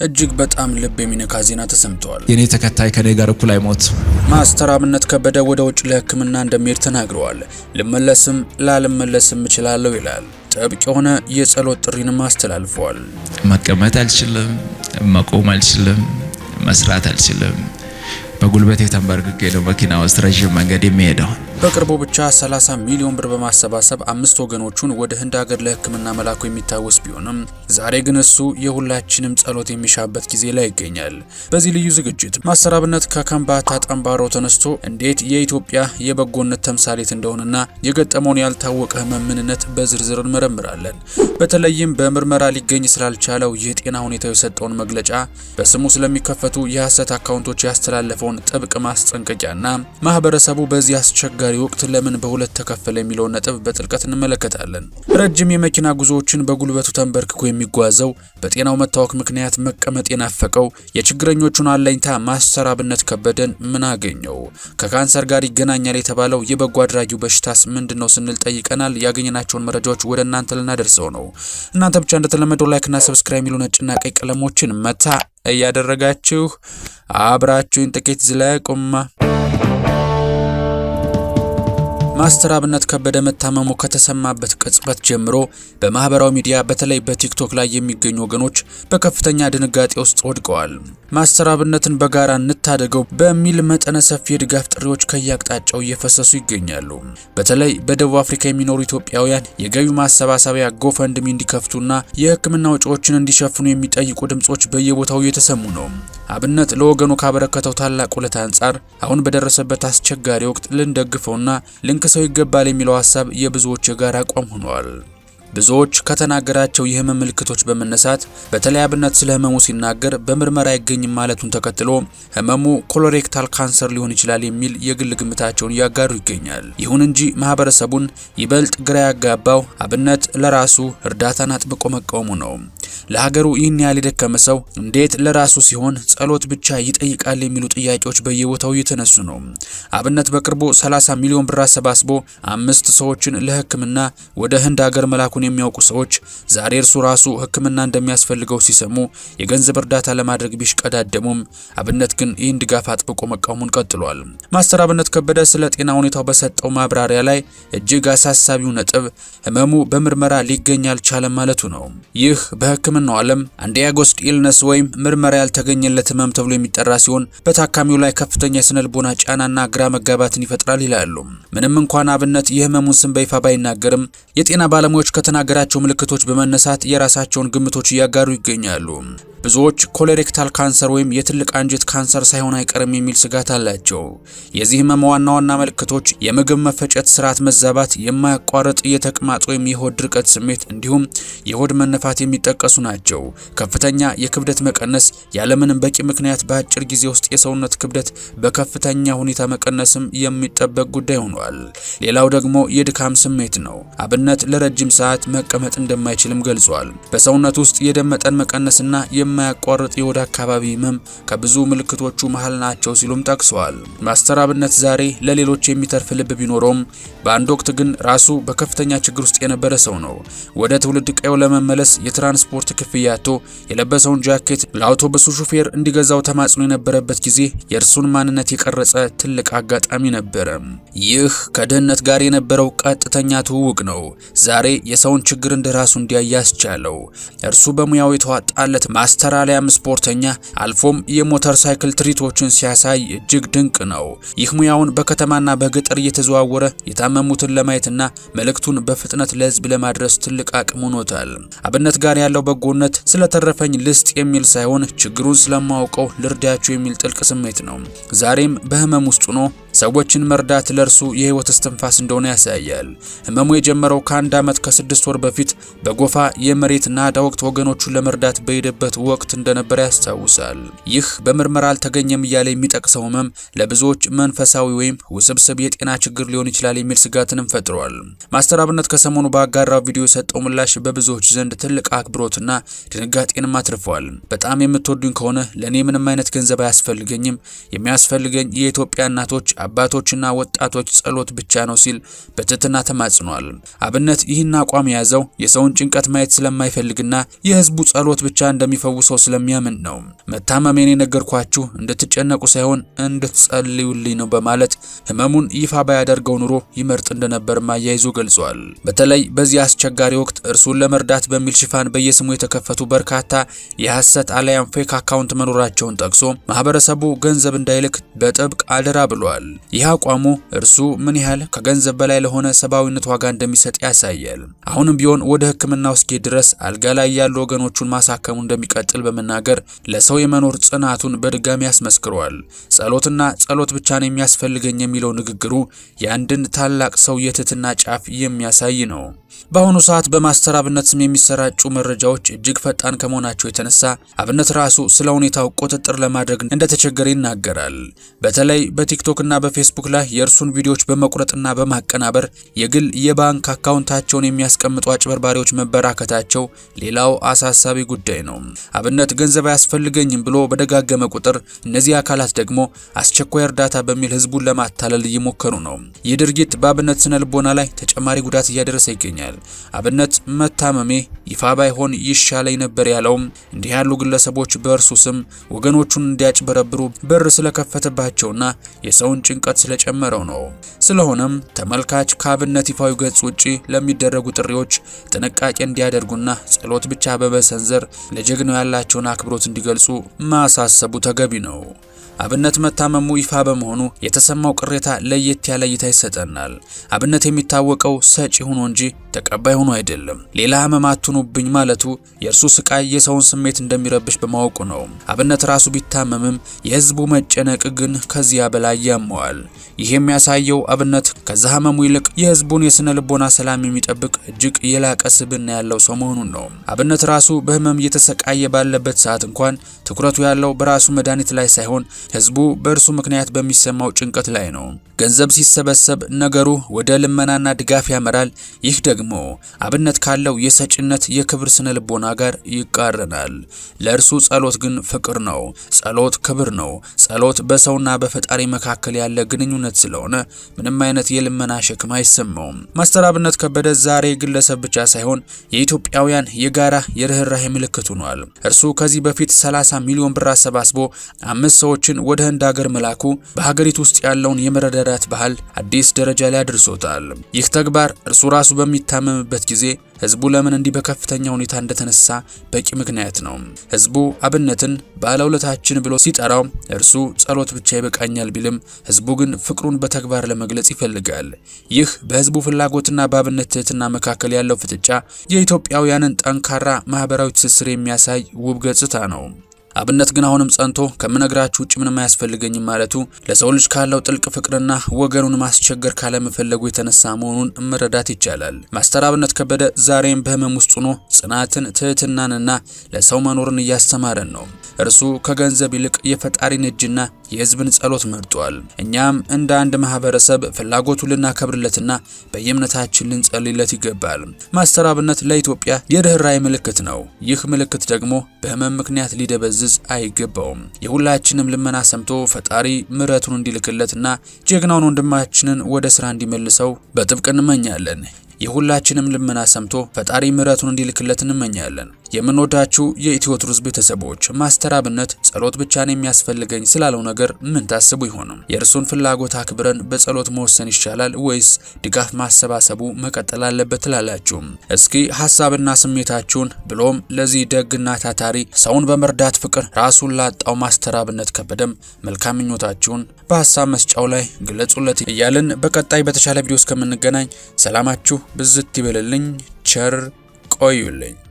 እጅግ በጣም ልብ የሚነካ ዜና ተሰምቷል። የኔ ተከታይ ከኔ ጋር እኩል አይሞት። ማስተር አብነት ከበደ ወደ ውጭ ለሕክምና እንደሚሄድ ተናግረዋል። ልመለስም ላልመለስም እችላለሁ ይላል። ጥብቅ የሆነ የጸሎት ጥሪንም አስተላልፏል። መቀመጥ አልችልም፣ መቆም አልችልም፣ መስራት አልችልም። በጉልበቴ ተንበርክኬ ነው መኪና ውስጥ ረጅም መንገድ የሚሄደው። በቅርቡ ብቻ 30 ሚሊዮን ብር በማሰባሰብ 5 ወገኖቹን ወደ ህንድ ሀገር ለሕክምና መላኩ የሚታወስ ቢሆንም ዛሬ ግን እሱ የሁላችንም ጸሎት የሚሻበት ጊዜ ላይ ይገኛል። በዚህ ልዩ ዝግጅት ማስተር አብነት ከከምባታ ጠምባሮ ተነስቶ እንዴት የኢትዮጵያ የበጎነት ተምሳሌት እንደሆነና የገጠመውን ያልታወቀ ህመም ምንነት በዝርዝር እንመረምራለን። በተለይም በምርመራ ሊገኝ ስላልቻለው የጤና ሁኔታው የሰጠውን መግለጫ፣ በስሙ ስለሚከፈቱ የሐሰት አካውንቶች ያስተላለፈውን ጥብቅ ማስጠንቀቂያና ማህበረሰቡ በዚህ አስቸጋሪ ወቅት ለምን በሁለት ተከፈለ የሚለውን ነጥብ በጥልቀት እንመለከታለን። ረጅም የመኪና ጉዞዎችን በጉልበቱ ተንበርክኮ የሚጓዘው በጤናው መታወክ ምክንያት መቀመጥ የናፈቀው የችግረኞቹን አለኝታ ማስተር አብነት ከበደን ምን አገኘው? ከካንሰር ጋር ይገናኛል የተባለው የበጎ አድራጊው በሽታስ ምንድነው ስንል ጠይቀናል። ያገኘናቸውን መረጃዎች ወደ እናንተ ልናደርሰው ነው። እናንተ ብቻ እንደተለመደው ላይክና ሰብስክራይብ የሚሉ ነጭና ቀይ ቀለሞችን መታ እያደረጋችሁ አብራችሁን ጥቂት ዝለቁማ። ማስተር አብነት ከበደ መታመሙ ከተሰማበት ቅጽበት ጀምሮ በማህበራዊ ሚዲያ በተለይ በቲክቶክ ላይ የሚገኙ ወገኖች በከፍተኛ ድንጋጤ ውስጥ ወድቀዋል። ማስተር አብነትን በጋራ እንታደገው በሚል መጠነ ሰፊ የድጋፍ ጥሪዎች ከየአቅጣጫው እየፈሰሱ ይገኛሉ። በተለይ በደቡብ አፍሪካ የሚኖሩ ኢትዮጵያውያን የገቢ ማሰባሰቢያ ጎፈንድሚ እንዲከፍቱና የሕክምና ወጪዎችን እንዲሸፍኑ የሚጠይቁ ድምጾች በየቦታው እየተሰሙ ነው። አብነት ለወገኑ ካበረከተው ታላቅ ውለታ አንጻር አሁን በደረሰበት አስቸጋሪ ወቅት ልንደግፈውና ልንክሰው ይገባል የሚለው ሐሳብ የብዙዎች የጋራ አቋም ሆኗል። ብዙዎች ከተናገራቸው የህመም ምልክቶች በመነሳት በተለይ አብነት ስለ ህመሙ ሲናገር በምርመራ አይገኝም ማለቱን ተከትሎ ህመሙ ኮሎሬክታል ካንሰር ሊሆን ይችላል የሚል የግል ግምታቸውን እያጋሩ ይገኛል። ይሁን እንጂ ማህበረሰቡን ይበልጥ ግራ ያጋባው አብነት ለራሱ እርዳታን አጥብቆ መቃወሙ ነው። ለሀገሩ ይህን ያህል የደከመ ሰው እንዴት ለራሱ ሲሆን ጸሎት ብቻ ይጠይቃል የሚሉ ጥያቄዎች በየቦታው እየተነሱ ነው። አብነት በቅርቡ 30 ሚሊዮን ብር አሰባስቦ 5 ሰዎችን ለሕክምና ወደ ህንድ ሀገር መላኩን የሚያውቁ ሰዎች ዛሬ እርሱ ራሱ ሕክምና እንደሚያስፈልገው ሲሰሙ የገንዘብ እርዳታ ለማድረግ ቢሽቀዳደሙም አብነት ግን ይህን ድጋፍ አጥብቆ መቃወሙን ቀጥሏል። ማስተር አብነት ከበደ ስለ ጤና ሁኔታው በሰጠው ማብራሪያ ላይ እጅግ አሳሳቢው ነጥብ ህመሙ በምርመራ ሊገኝ አልቻለም ማለቱ ነው። ይህ በሕክምናው ዓለም አንዲያጎስት ኢልነስ ወይም ምርመራ ያልተገኘለት ህመም ተብሎ የሚጠራ ሲሆን በታካሚው ላይ ከፍተኛ የስነልቦና ጫናና ግራ መጋባትን ይፈጥራል ይላሉ። ምንም እንኳን አብነት የህመሙን ስም በይፋ ባይናገርም የጤና ባለሙያዎች ከተናገራቸው ምልክቶች በመነሳት የራሳቸውን ግምቶች እያጋሩ ይገኛሉ። ብዙዎች ኮሎሬክታል ካንሰር ወይም የትልቅ አንጀት ካንሰር ሳይሆን አይቀርም የሚል ስጋት አላቸው። የዚህ ህመም ዋና ዋና ምልክቶች የምግብ መፈጨት ስርዓት መዛባት፣ የማያቋርጥ የተቅማጥ ወይም የሆድ ድርቀት ስሜት እንዲሁም የሆድ መነፋት የሚጠቀሱ ናቸው። ከፍተኛ የክብደት መቀነስ፣ ያለምንም በቂ ምክንያት በአጭር ጊዜ ውስጥ የሰውነት ክብደት በከፍተኛ ሁኔታ መቀነስም የሚጠበቅ ጉዳይ ሆኗል። ሌላው ደግሞ የድካም ስሜት ነው። አብነት ለረጅም ሰዓት መቀመጥ እንደማይችልም ገልጿል። በሰውነት ውስጥ የደም መጠን መቀነስና የማያቋርጥ የሆድ አካባቢ ህመም ከብዙ ምልክቶቹ መሃል ናቸው ሲሉም ጠቅሰዋል። ማስተር አብነት ዛሬ ለሌሎች የሚተርፍ ልብ ቢኖረውም በአንድ ወቅት ግን ራሱ በከፍተኛ ችግር ውስጥ የነበረ ሰው ነው። ወደ ትውልድ ቀዬው ለመመለስ የትራንስፖርት ክፍያ አጥቶ የለበሰውን ጃኬት ለአውቶቡሱ ሹፌር እንዲገዛው ተማጽኖ የነበረበት ጊዜ የእርሱን ማንነት የቀረጸ ትልቅ አጋጣሚ ነበረ። ይህ ከድህነት ጋር የነበረው ቀጥተኛ ትውውቅ ነው ዛሬ የሰውን ችግር እንደራሱ እንዲያይ ያስቻለው። እርሱ በሙያው የተዋጣለት ማስተር አሊያም ስፖርተኛ አልፎም የሞተር ሳይክል ትርኢቶችን ሲያሳይ እጅግ ድንቅ ነው። ይህ ሙያውን በከተማና በገጠር እየተዘዋወረ የታመሙትን ለማየትና መልእክቱን በፍጥነት ለህዝብ ለማድረስ ትልቅ አቅም ሆኖታል። አብነት ጋር ያለው በጎነት ስለተረፈኝ ልስጥ የሚል ሳይሆን ችግሩን ስለማውቀው ልርዳችሁ የሚል ጥልቅ ስሜት ነው። ዛሬም በህመም ውስጥ ሆኖ ሰዎችን መርዳት ለርሱ የህይወት እስትንፋስ እንደሆነ ያሳያል። ህመሙ የጀመረው ከ1 ዓመት ከ6 ወር በፊት በጎፋ የመሬት ናዳ ወቅት ወገኖቹን ለመርዳት በሄደበት ወቅት እንደነበረ ያስታውሳል። ይህ በምርመራ አልተገኘም እያለ የሚጠቅሰው ህመም ለብዙዎች መንፈሳዊ ወይም ውስብስብ የጤና ችግር ሊሆን ይችላል የሚል ስጋትንም ፈጥሯል። ማስተር አብነት ከሰሞኑ ባጋራው ቪዲዮ የሰጠው ምላሽ በብዙዎች ዘንድ ትልቅ አክብሮትና ድንጋጤንም አትርፏል። በጣም የምትወዱኝ ከሆነ ለኔ ምንም አይነት ገንዘብ አያስፈልገኝም። የሚያስፈልገኝ የኢትዮጵያ እናቶች የአባቶችና ወጣቶች ጸሎት ብቻ ነው ሲል በትህትና ተማጽኗል። አብነት ይህን አቋም የያዘው የሰውን ጭንቀት ማየት ስለማይፈልግና የህዝቡ ጸሎት ብቻ እንደሚፈውሰው ስለሚያምን ነው። መታመሜን የነገርኳችሁ እንድትጨነቁ ሳይሆን እንድትጸልዩልኝ ነው በማለት ህመሙን ይፋ ባያደርገው ኑሮ ይመርጥ እንደነበር አያይዞ ገልጿል። በተለይ በዚህ አስቸጋሪ ወቅት እርሱን ለመርዳት በሚል ሽፋን በየስሙ የተከፈቱ በርካታ የሐሰት አለያም ፌክ አካውንት መኖራቸውን ጠቅሶ ማህበረሰቡ ገንዘብ እንዳይልክ በጥብቅ አደራ ብሏል። ይህ አቋሙ እርሱ ምን ያህል ከገንዘብ በላይ ለሆነ ሰብአዊነት ዋጋ እንደሚሰጥ ያሳያል። አሁንም ቢሆን ወደ ሕክምናው እስኪሄድ ድረስ አልጋ ላይ ያሉ ወገኖቹን ማሳከሙ እንደሚቀጥል በመናገር ለሰው የመኖር ጽናቱን በድጋሚ ያስመስክሯል። ጸሎትና ጸሎት ብቻ ነው የሚያስፈልገኝ የሚለው ንግግሩ የአንድን ታላቅ ሰው የትህትና ጫፍ የሚያሳይ ነው። በአሁኑ ሰዓት በማስተር አብነት ስም የሚሰራጩ መረጃዎች እጅግ ፈጣን ከመሆናቸው የተነሳ አብነት ራሱ ስለ ሁኔታው ቁጥጥር ለማድረግ እንደተቸገረ ይናገራል። በተለይ በቲክቶክ እና በፌስቡክ ላይ የእርሱን ቪዲዮዎች በመቁረጥና በማቀናበር የግል የባንክ አካውንታቸውን የሚያስቀምጡ አጭበርባሪዎች መበራከታቸው ሌላው አሳሳቢ ጉዳይ ነው። አብነት ገንዘብ አያስፈልገኝም ብሎ በደጋገመ ቁጥር እነዚህ አካላት ደግሞ አስቸኳይ እርዳታ በሚል ህዝቡን ለማታለል እየሞከሩ ነው። ይህ ድርጊት በአብነት ስነ ልቦና ላይ ተጨማሪ ጉዳት እያደረሰ ይገኛል። አብነት መታመሜ ይፋ ባይሆን ይሻለኝ ነበር ያለውም እንዲህ ያሉ ግለሰቦች በእርሱ ስም ወገኖቹን እንዲያጭበረብሩ በር ስለከፈተባቸውና የሰውን ጭንቀት ስለጨመረው ነው። ስለሆነም ተመልካች ከአብነት ይፋዊ ገጽ ውጪ ለሚደረጉ ጥሪዎች ጥንቃቄ እንዲያደርጉና ጸሎት ብቻ በመሰንዘር ለጀግናው ያላቸውን አክብሮት እንዲገልጹ ማሳሰቡ ተገቢ ነው። አብነት መታመሙ ይፋ በመሆኑ የተሰማው ቅሬታ ለየት ያለ እይታ ይሰጠናል። አብነት የሚታወቀው ሰጪ ሆኖ እንጂ ተቀባይ ሆኖ አይደለም። ሌላ ህመም አትኑብኝ ማለቱ የእርሱ ስቃይ የሰውን ስሜት እንደሚረብሽ በማወቁ ነው። አብነት ራሱ ቢታመምም የህዝቡ መጨነቅ ግን ከዚያ በላይ ያመዋል። ይህ የሚያሳየው አብነት ከዛ ህመሙ ይልቅ የህዝቡን የስነ ልቦና ሰላም የሚጠብቅ እጅግ የላቀ ስብዕና ያለው ሰው መሆኑን ነው። አብነት ራሱ በህመም እየተሰቃየ ባለበት ሰዓት እንኳን ትኩረቱ ያለው በራሱ መድኃኒት ላይ ሳይሆን ህዝቡ በእርሱ ምክንያት በሚሰማው ጭንቀት ላይ ነው። ገንዘብ ሲሰበሰብ ነገሩ ወደ ልመናና ድጋፍ ያመራል። ይህ ደግሞ አብነት ካለው የሰጭነት የክብር ስነ ልቦና ጋር ይቃረናል። ለእርሱ ጸሎት ግን ፍቅር ነው። ጸሎት ክብር ነው። ጸሎት በሰውና በፈጣሪ መካከል ያለ ግንኙነት ስለሆነ ምንም አይነት የልመና ሸክም አይሰማውም። ማስተር አብነት ከበደ ዛሬ ግለሰብ ብቻ ሳይሆን የኢትዮጵያውያን የጋራ የርህራሄ ምልክት ሆኗል። እርሱ ከዚህ በፊት 30 ሚሊዮን ብር አሰባስቦ 5 ሰዎችን ወደ ህንድ ሀገር መላኩ በሀገሪቱ ውስጥ ያለውን የመረዳዳት ባህል አዲስ ደረጃ ላይ አድርሶታል። ይህ ተግባር እርሱ ራሱ በሚታመምበት ጊዜ ህዝቡ ለምን እንዲህ በከፍተኛ ሁኔታ እንደተነሳ በቂ ምክንያት ነው። ህዝቡ አብነትን ባለውለታችን ብሎ ሲጠራው እርሱ ጸሎት ብቻ ይበቃኛል ቢልም ህዝቡ ግን ፍቅሩን በተግባር ለመግለጽ ይፈልጋል። ይህ በህዝቡ ፍላጎትና በአብነት ትህትና መካከል ያለው ፍጥጫ የኢትዮጵያውያንን ጠንካራ ማህበራዊ ትስስር የሚያሳይ ውብ ገጽታ ነው። አብነት ግን አሁንም ጸንቶ ከምነግራችሁ ውጭ ምንም አያስፈልገኝም ማለቱ ለሰው ልጅ ካለው ጥልቅ ፍቅርና ወገኑን ማስቸገር ካለመፈለጉ የተነሳ መሆኑን መረዳት ይቻላል። ማስተር አብነት ከበደ ዛሬም በህመም ውስጥ ሆኖ ጽናትን፣ ትህትናንና ለሰው መኖርን እያስተማረን ነው። እርሱ ከገንዘብ ይልቅ የፈጣሪን እጅና የህዝብን ጸሎት መርጧል። እኛም እንደ አንድ ማህበረሰብ ፍላጎቱ ልናከብርለትና በየእምነታችን ልንጸልይለት ይገባል። ማስተር አብነት ለኢትዮጵያ የርህራሄ ምልክት ነው። ይህ ምልክት ደግሞ በህመም ምክንያት ሊደበዝዝ አይገባውም። የሁላችንም ልመና ሰምቶ ፈጣሪ ምሕረቱን እንዲልክለትና ጀግናውን ወንድማችንን ወደ ስራ እንዲመልሰው በጥብቅ እንመኛለን። የሁላችንም ልመና ሰምቶ ፈጣሪ ምሕረቱን እንዲልክለት እንመኛለን። የምንወዳችሁ የኢትዮ ትሩዝ ቤተሰቦች ማስተር አብነት ጸሎት ብቻ ነው የሚያስፈልገኝ ስላለው ነገር ምን ታስቡ ይሆንም? የእርሱን ፍላጎት አክብረን በጸሎት መወሰን ይሻላል ወይስ ድጋፍ ማሰባሰቡ መቀጠል አለበት ትላላችሁ? እስኪ ሐሳብና ስሜታችሁን ብሎም ለዚህ ደግና ታታሪ ሰውን በመርዳት ፍቅር ራሱን ላጣው ማስተር አብነት ከበደም መልካም ምኞታችሁን በሐሳብ መስጫው ላይ ግለጹለት እያልን በቀጣይ በተሻለ ቪዲዮ እስከምንገናኝ ሰላማችሁ ብዝት ይበልልኝ። ቸር ቆዩልኝ።